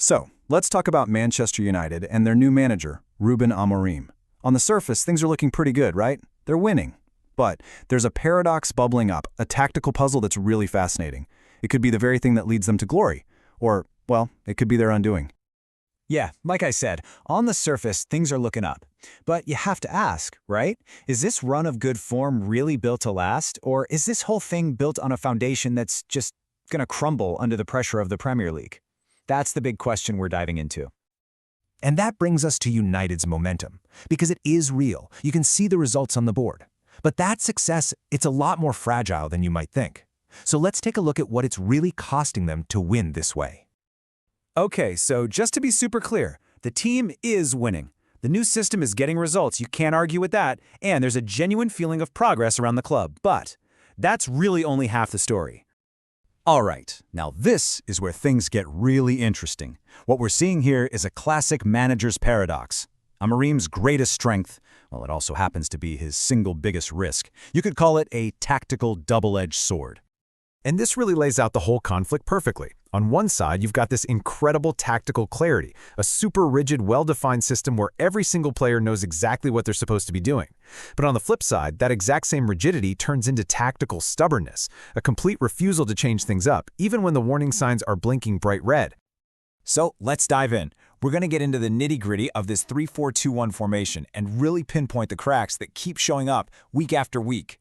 So, let's talk about Manchester United and their new manager, Rúben Amorim. On the surface, things are looking pretty good, right? They're winning. But there's a paradox bubbling up, a tactical puzzle that's really fascinating. It could be the very thing that leads them to glory. Or, well, it could be their undoing. Yeah, like I said, on the surface, things are looking up. But you have to ask, right? Is this run of good form really built to last? Or is this whole thing built on a foundation that's just gonna crumble under the pressure of the Premier League? That's the big question we're diving into. And that brings us to United's momentum, because it is real. You can see the results on the board. But that success, it's a lot more fragile than you might think. So let's take a look at what it's really costing them to win this way. Okay, so just to be super clear, the team is winning. The new system is getting results, you can't argue with that, and there's a genuine feeling of progress around the club. But that's really only half the story. All right, now this is where things get really interesting. What we're seeing here is a classic manager's paradox. Amorim's greatest strength, well, it also happens to be his single biggest risk. You could call it a tactical double-edged sword. And this really lays out the whole conflict perfectly. On one side, you've got this incredible tactical clarity, a super rigid, well-defined system where every single player knows exactly what they're supposed to be doing. But on the flip side, that exact same rigidity turns into tactical stubbornness, a complete refusal to change things up, even when the warning signs are blinking bright red. So let's dive in. We're going to get into the nitty-gritty of this 3-4-2-1 formation and really pinpoint the cracks that keep showing up week after week.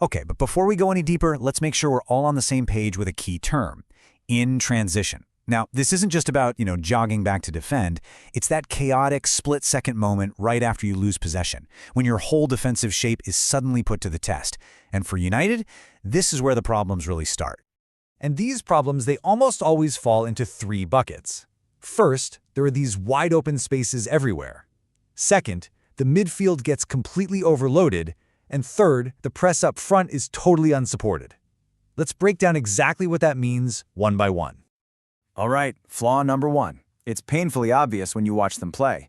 Okay, but before we go any deeper, let's make sure we're all on the same page with a key term: in transition. Now, this isn't just about, jogging back to defend. It's that chaotic split-second moment right after you lose possession, when your whole defensive shape is suddenly put to the test. And for United, this is where the problems really start. And these problems, they almost always fall into three buckets. First, there are these wide-open spaces everywhere. Second, the midfield gets completely overloaded. And third, the press up front is totally unsupported. Let's break down exactly what that means one by one. All right, flaw number one. It's painfully obvious when you watch them play.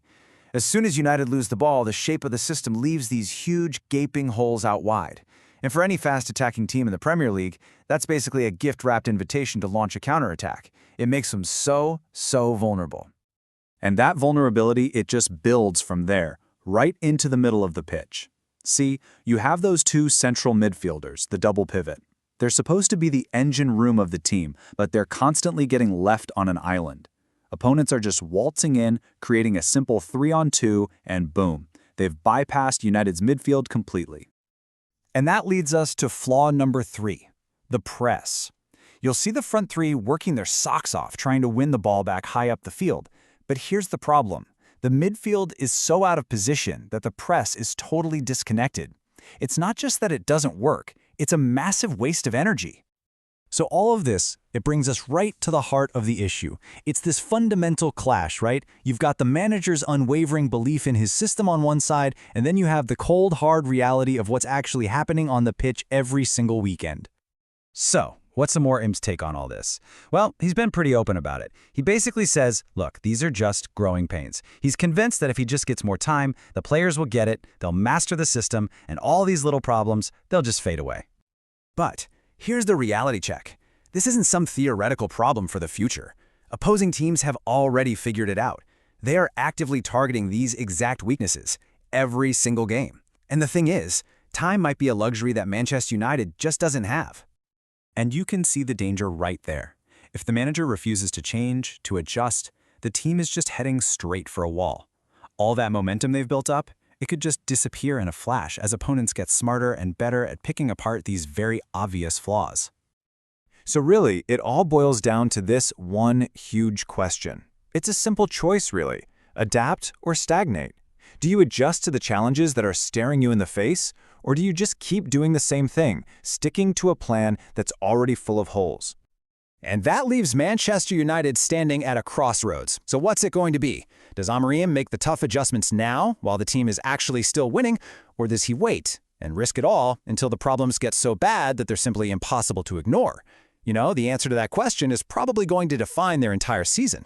As soon as United lose the ball, the shape of the system leaves these huge, gaping holes out wide. And for any fast-attacking team in the Premier League, that's basically a gift-wrapped invitation to launch a counterattack. It makes them so vulnerable. And that vulnerability, it just builds from there, right into the middle of the pitch. See, you have those two central midfielders, the double pivot. They're supposed to be the engine room of the team, but they're constantly getting left on an island. Opponents are just waltzing in, creating a simple 3-on-2, and boom, they've bypassed United's midfield completely. And that leads us to flaw number 3, the press. You'll see the front three working their socks off trying to win the ball back high up the field. But here's the problem. The midfield is so out of position that the press is totally disconnected. It's not just that it doesn't work, it's a massive waste of energy. So all of this, it brings us right to the heart of the issue. It's this fundamental clash, right? You've got the manager's unwavering belief in his system on one side, and then you have the cold, hard reality of what's actually happening on the pitch every single weekend. So, what's Amorim's take on all this? Well, he's been pretty open about it. He basically says, look, these are just growing pains. He's convinced that if he just gets more time, the players will get it, they'll master the system, and all these little problems, they'll just fade away. But here's the reality check. This isn't some theoretical problem for the future. Opposing teams have already figured it out. They are actively targeting these exact weaknesses every single game. And the thing is, time might be a luxury that Manchester United just doesn't have. And you can see the danger right there. If the manager refuses to change, to adjust, the team is just heading straight for a wall. All that momentum they've built up, it could just disappear in a flash as opponents get smarter and better at picking apart these very obvious flaws. So really, it all boils down to this one huge question. It's a simple choice, really. Adapt or stagnate. Do you adjust to the challenges that are staring you in the face, or do you just keep doing the same thing, sticking to a plan that's already full of holes? And that leaves Manchester United standing at a crossroads. So what's it going to be? Does Amorim make the tough adjustments now while the team is actually still winning, or does he wait and risk it all until the problems get so bad that they're simply impossible to ignore? The answer to that question is probably going to define their entire season.